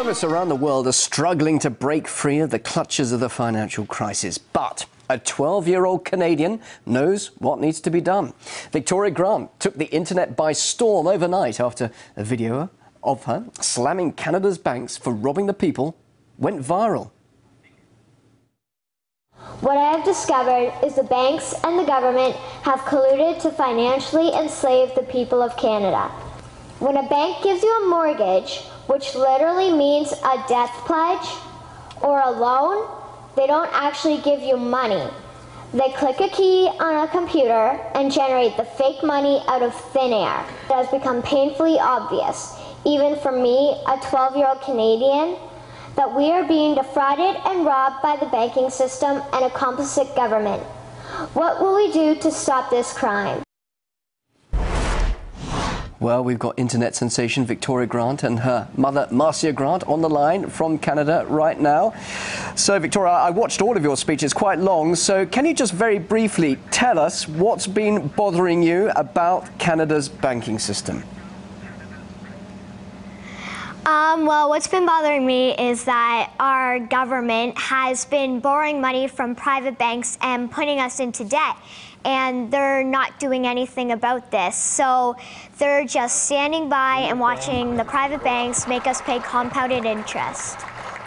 Economists around the world are struggling to break free of the clutches of the financial crisis. But a 12-year-old Canadian knows what needs to be done. Victoria Grant took the internet by storm overnight after a video of her slamming Canada's banks for robbing the people went viral. What I have discovered is the banks and the government have colluded to financially enslave the people of Canada. When a bank gives you a mortgage, which literally means a death pledge or a loan, they don't actually give you money. They click a key on a computer and generate the fake money out of thin air. It has become painfully obvious, even for me, a 12-year-old Canadian, that we are being defrauded and robbed by the banking system and a complicit government. What will we do to stop this crime? Well, we've got internet sensation Victoria Grant and her mother, Marcia Grant, on the line from Canada right now. So, Victoria, I watched all of your speech. It's quite long. So can you just very briefly tell us what's been bothering you about Canada's banking system? Well, what's been bothering me is that our government has been borrowing money from private banks and putting us into debt. And they're not doing anything about this. So they're just standing by and watching the private banks make us pay compounded interest.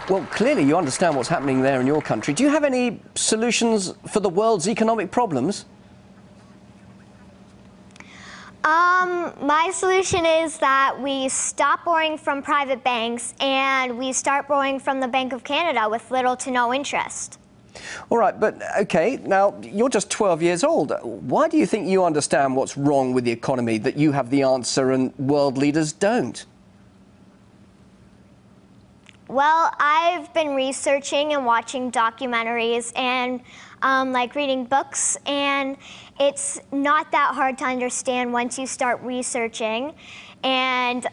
Well, clearly you understand what's happening there in your country. Do you have any solutions for the world's economic problems? My solution is that we stop borrowing from private banks and we start borrowing from the Bank of Canada with little to no interest. All right, but OK, now you're just 12 years old. Why do you think you understand what's wrong with the economy, that you have the answer and world leaders don't? Well, I've been researching and watching documentaries and like reading books, and it's not that hard to understand once you start researching. And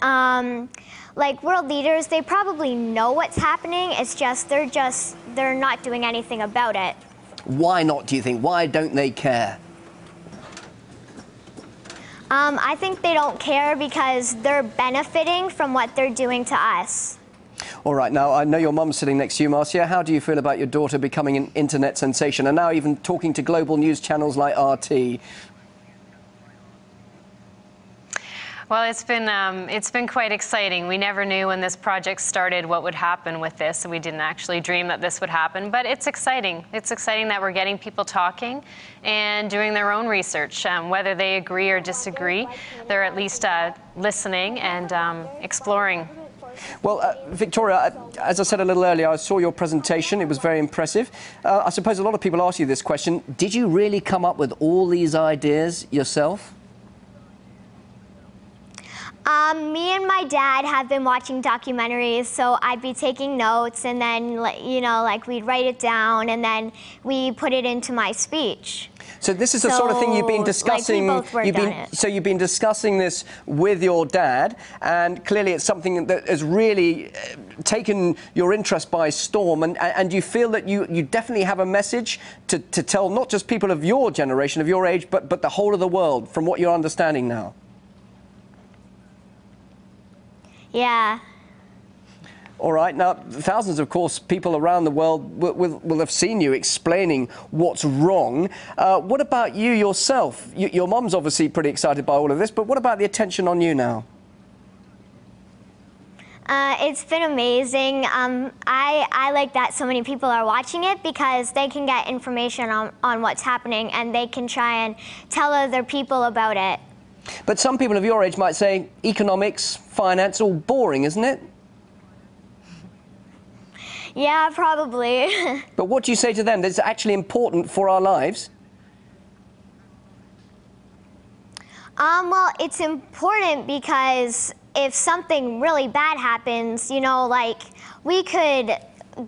like world leaders, they probably know what's happening. It's just they're not doing anything about it. Why not, do you think? Why don't they care? I think they don't care because they're benefiting from what they're doing to us. All right, now, I know your mum's sitting next to you, Marcia. How do you feel about your daughter becoming an internet sensation and now even talking to global news channels like RT? Well, it's been quite exciting. We never knew when this project started what would happen with this. We didn't actually dream that this would happen, but it's exciting. It's exciting that we're getting people talking and doing their own research. Whether they agree or disagree, they're at least listening and exploring. Well, Victoria, as I said a little earlier, I saw your presentation. It was very impressive. I suppose a lot of people ask you this question. Did you really come up with all these ideas yourself? Me and my dad have been watching documentaries, so I'd be taking notes, and then, you know, like we'd write it down, and then we put it into my speech. So this is the sort of thing you've been discussing. Like we both worked on it. So you've been discussing this with your dad, and clearly it's something that has really taken your interest by storm. And you feel that you definitely have a message to tell not just people of your generation, of your age, but the whole of the world, from what you're understanding now. Yeah. All right. Now, thousands, of course, people around the world will have seen you explaining what's wrong. What about you yourself? Your mum's obviously pretty excited by all of this, but what about the attention on you now? It's been amazing. I like that so many people are watching it because they can get information on what's happening and they can try and tell other people about it. But some people of your age might say economics, finance, all boring, isn't it? Yeah, probably. But what do you say to them? That's actually important for our lives? Well, it's important because if something really bad happens, you know, like we could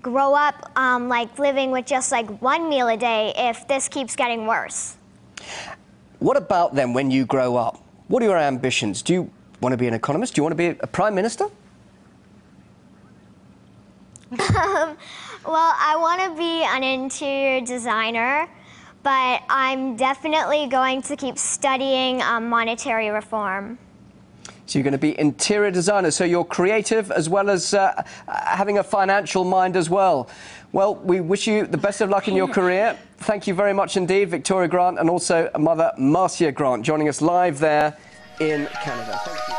grow up like living with just like one meal a day if this keeps getting worse. What about then when you grow up? What are your ambitions? Do you want to be an economist? Do you want to be a prime minister? Well, I want to be an interior designer, but I'm definitely going to keep studying monetary reform. So you're going to be interior designer, so you're creative as well as having a financial mind as well. Well, we wish you the best of luck in your career. Thank you very much indeed, Victoria Grant, and also Mother Marcia Grant, joining us live there in Canada. Thank you.